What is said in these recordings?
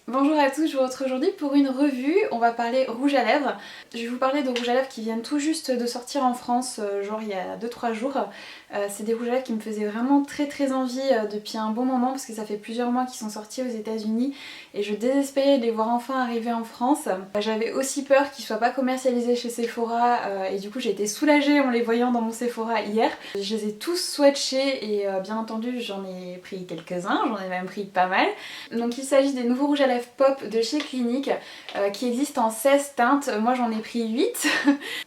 Bonjour à tous, je vous retrouve aujourd'hui pour une revue. On va parler rouge à lèvres. Je vais vous parler de rouge à lèvres qui viennent tout juste de sortir en France, genre il y a 2-3 jours. C'est des rouges à lèvres qui me faisaient vraiment très envie depuis un bon moment parce que ça fait plusieurs mois qu'ils sont sortis aux États-Unis et je désespérais de les voir enfin arriver en France. J'avais aussi peur qu'ils soient pas commercialisés chez Sephora et du coup j'ai été soulagée en les voyant dans mon Sephora hier. Je les ai tous swatchés et bien entendu j'en ai pris quelques-uns, j'en ai même pris pas mal. Donc il s'agit des nouveaux rouges à lèvres pop de chez Clinique qui existent en 16 teintes. Moi j'en ai pris 8.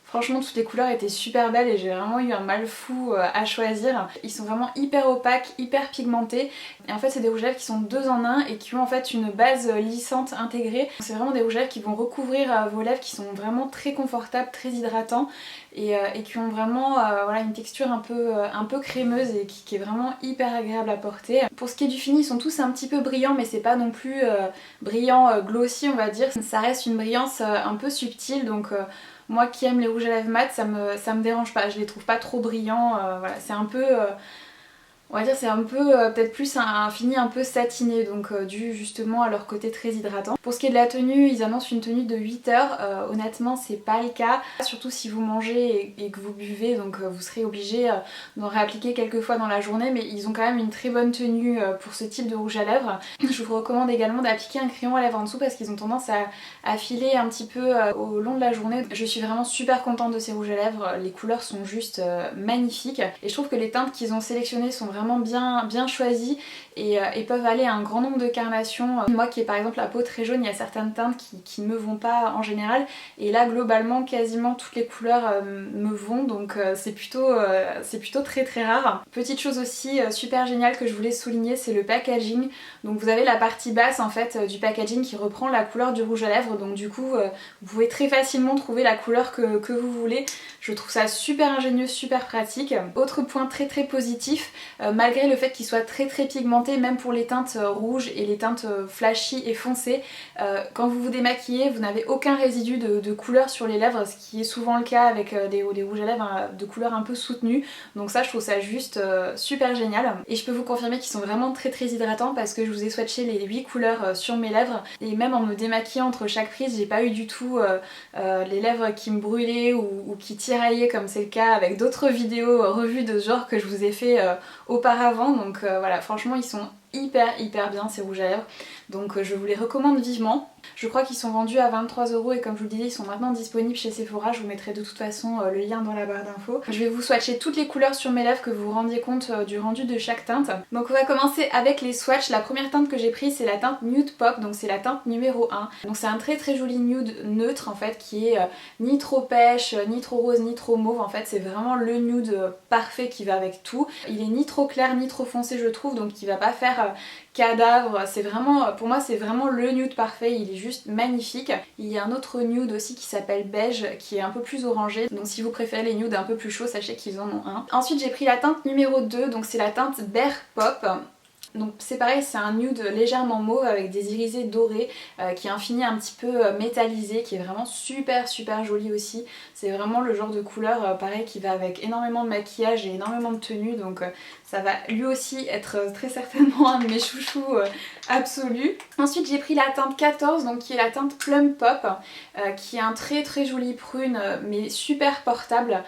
Franchement toutes les couleurs étaient super belles et j'ai vraiment eu un mal fou à choisir. Ils sont vraiment hyper opaques, hyper pigmentés. Et en fait c'est des rouges à lèvres qui sont deux en un et qui ont en fait une base lissante intégrée. C'est vraiment des rouges à lèvres qui vont recouvrir vos lèvres, qui sont vraiment très confortables, très hydratants et qui ont vraiment voilà, une texture un peu crémeuse et qui est vraiment hyper agréable à porter. Pour ce qui est du fini, ils sont tous un petit peu brillants mais c'est pas non plus brillant glossy on va dire. Ça reste une brillance un peu subtile donc moi qui aime les rouges à lèvres mat, ça me dérange pas, je les trouve pas trop brillants, voilà, c'est un peu... on va dire c'est un peu peut-être plus un fini un peu satiné donc dû justement à leur côté très hydratant. Pour ce qui est de la tenue, ils annoncent une tenue de 8 heures, honnêtement c'est pas le cas, surtout si vous mangez et que vous buvez donc vous serez obligé d'en réappliquer quelques fois dans la journée mais ils ont quand même une très bonne tenue pour ce type de rouge à lèvres. Je vous recommande également d'appliquer un crayon à lèvres en dessous parce qu'ils ont tendance à filer un petit peu au long de la journée. Je suis vraiment super contente de ces rouges à lèvres, les couleurs sont juste magnifiques et je trouve que les teintes qu'ils ont sélectionnées sont vraiment bien choisies et peuvent aller à un grand nombre de carnations. Moi qui ai par exemple la peau très jaune, il y a certaines teintes qui ne me vont pas en général et là globalement quasiment toutes les couleurs me vont donc c'est plutôt très rare. Petite chose aussi super géniale que je voulais souligner, c'est le packaging. Donc vous avez la partie basse en fait du packaging qui reprend la couleur du rouge à lèvres donc du coup vous pouvez très facilement trouver la couleur que vous voulez. Je trouve ça super ingénieux, super pratique. Autre point très positif, malgré le fait qu'il soit très pigmenté, même pour les teintes rouges et les teintes flashy et foncées, quand vous vous démaquillez, vous n'avez aucun résidu de couleur sur les lèvres, ce qui est souvent le cas avec des rouges à lèvres de couleur un peu soutenue. Donc ça, je trouve ça juste super génial. Et je peux vous confirmer qu'ils sont vraiment très hydratants parce que je vous ai swatché les 8 couleurs sur mes lèvres et même en me démaquillant entre chaque prise, j'ai pas eu du tout les lèvres qui me brûlaient ou qui tiraillaient comme c'est le cas avec d'autres vidéos revues de ce genre que je vous ai fait auparavant. Donc voilà, franchement ils sont hyper bien ces rouges à lèvres donc je vous les recommande vivement. Je crois qu'ils sont vendus à 23 € et comme je vous le disais ils sont maintenant disponibles chez Sephora, je vous mettrai de toute façon le lien dans la barre d'infos. Je vais vous swatcher toutes les couleurs sur mes lèvres que vous vous rendiez compte du rendu de chaque teinte. Donc on va commencer avec les swatchs. La première teinte que j'ai prise c'est la teinte Nude Pop, donc c'est la teinte numéro 1. Donc c'est un très joli nude neutre en fait qui est ni trop pêche, ni trop rose, ni trop mauve. En fait c'est vraiment le nude parfait qui va avec tout. Il est ni trop clair ni trop foncé je trouve, donc il va pas faire cadavre. C'est vraiment, pour moi c'est vraiment le nude parfait, il est juste magnifique. Il y a un autre nude aussi qui s'appelle beige qui est un peu plus orangé, donc si vous préférez les nudes un peu plus chauds sachez qu'ils en ont un. Ensuite j'ai pris la teinte numéro 2, donc c'est la teinte Bear Pop. Donc c'est pareil, c'est un nude légèrement mauve avec des irisés dorés qui est un fini un petit peu métallisé qui est vraiment super joli aussi. C'est vraiment le genre de couleur pareil qui va avec énormément de maquillage et énormément de tenue donc ça va lui aussi être très certainement un de mes chouchous absolus. Ensuite j'ai pris la teinte 14 donc qui est la teinte Plum Pop qui est un très joli prune mais super portable.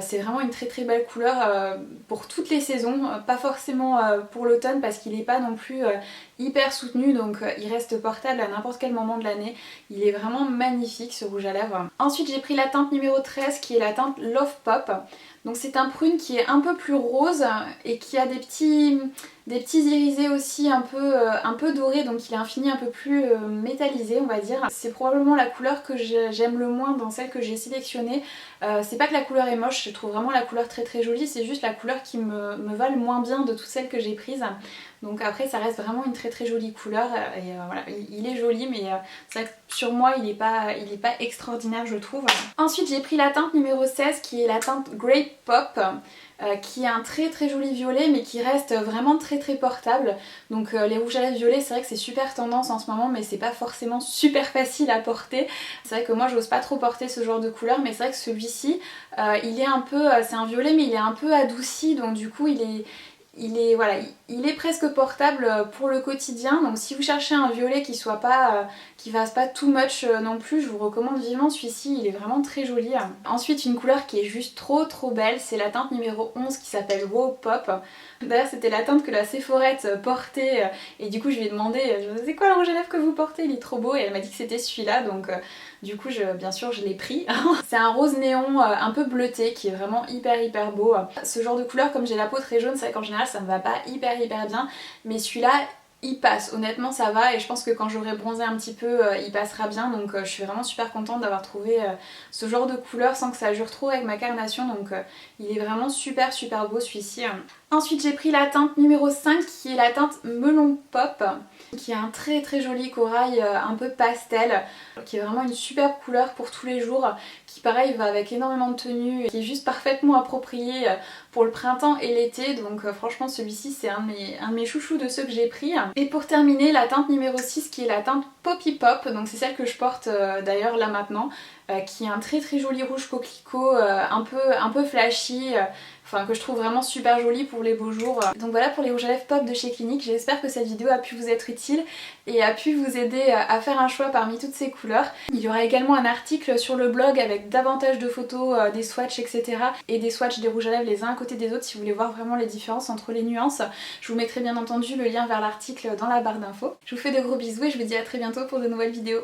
C'est vraiment une très belle couleur pour toutes les saisons, pas forcément pour l'automne parce qu'il n'est pas non plus hyper soutenu donc il reste portable à n'importe quel moment de l'année. Il est vraiment magnifique ce rouge à lèvres. Ensuite j'ai pris la teinte numéro 13 qui est la teinte Love Pop. Donc c'est un prune qui est un peu plus rose et qui a des petits irisés aussi un peu dorés, donc il a un fini un peu plus métallisé on va dire. C'est probablement la couleur que j'aime le moins dans celle que j'ai sélectionnée. C'est pas que la couleur est moche, je trouve vraiment la couleur très jolie, c'est juste la couleur qui me va le moins bien de toutes celles que j'ai prises. Donc après ça reste vraiment une très jolie couleur et voilà, il est joli mais c'est vrai que sur moi il est pas extraordinaire je trouve. Ensuite j'ai pris la teinte numéro 16 qui est la teinte Grape Pop. Qui est un très joli violet mais qui reste vraiment très portable. Donc les rouges à lèvres violets c'est vrai que c'est super tendance en ce moment mais c'est pas forcément super facile à porter. C'est vrai que moi j'ose pas trop porter ce genre de couleur mais c'est vrai que celui-ci il est un peu, c'est un violet mais il est un peu adouci donc du coup il voilà, il est presque portable pour le quotidien, donc si vous cherchez un violet qui soit pas, qui fasse pas too much non plus, je vous recommande vivement celui-ci, il est vraiment très joli. Ensuite une couleur qui est juste trop belle, c'est la teinte numéro 11 qui s'appelle Wow Pop. D'ailleurs c'était la teinte que la Sephorette portait et du coup je lui ai demandé c'est quoi le rouge à lèvres que vous portez, il est trop beau, et elle m'a dit que c'était celui-là, donc du coup bien sûr je l'ai pris. C'est un rose néon un peu bleuté qui est vraiment hyper beau. Ce genre de couleur, comme j'ai la peau très jaune, c'est vrai qu'en général ça me va pas hyper bien, mais celui-là il passe, honnêtement ça va, et je pense que quand j'aurai bronzé un petit peu il passera bien, donc je suis vraiment super contente d'avoir trouvé ce genre de couleur sans que ça jure trop avec ma carnation, donc il est vraiment super beau celui-ci. Ensuite j'ai pris la teinte numéro 5 qui est la teinte Melon Pop, qui est un très joli corail un peu pastel, qui est vraiment une superbe couleur pour tous les jours, qui pareil va avec énormément de tenues, qui est juste parfaitement approprié pour le printemps et l'été, donc franchement celui-ci c'est un de mes chouchous de ceux que j'ai pris. Et pour terminer la teinte numéro 6 qui est la teinte Poppy Pop, donc c'est celle que je porte d'ailleurs là maintenant, qui est un très joli rouge coquelicot, un peu flashy, enfin que je trouve vraiment super joli pour les beaux jours. Donc voilà pour les rouges à lèvres pop de chez Clinique, j'espère que cette vidéo a pu vous être utile et a pu vous aider à faire un choix parmi toutes ces couleurs. Il y aura également un article sur le blog avec davantage de photos des swatchs etc. et des swatchs des rouges à lèvres les uns à côté des autres si vous voulez voir vraiment les différences entre les nuances. Je vous mettrai bien entendu le lien vers l'article dans la barre d'infos. Je vous fais de gros bisous et je vous dis à très bientôt pour de nouvelles vidéos.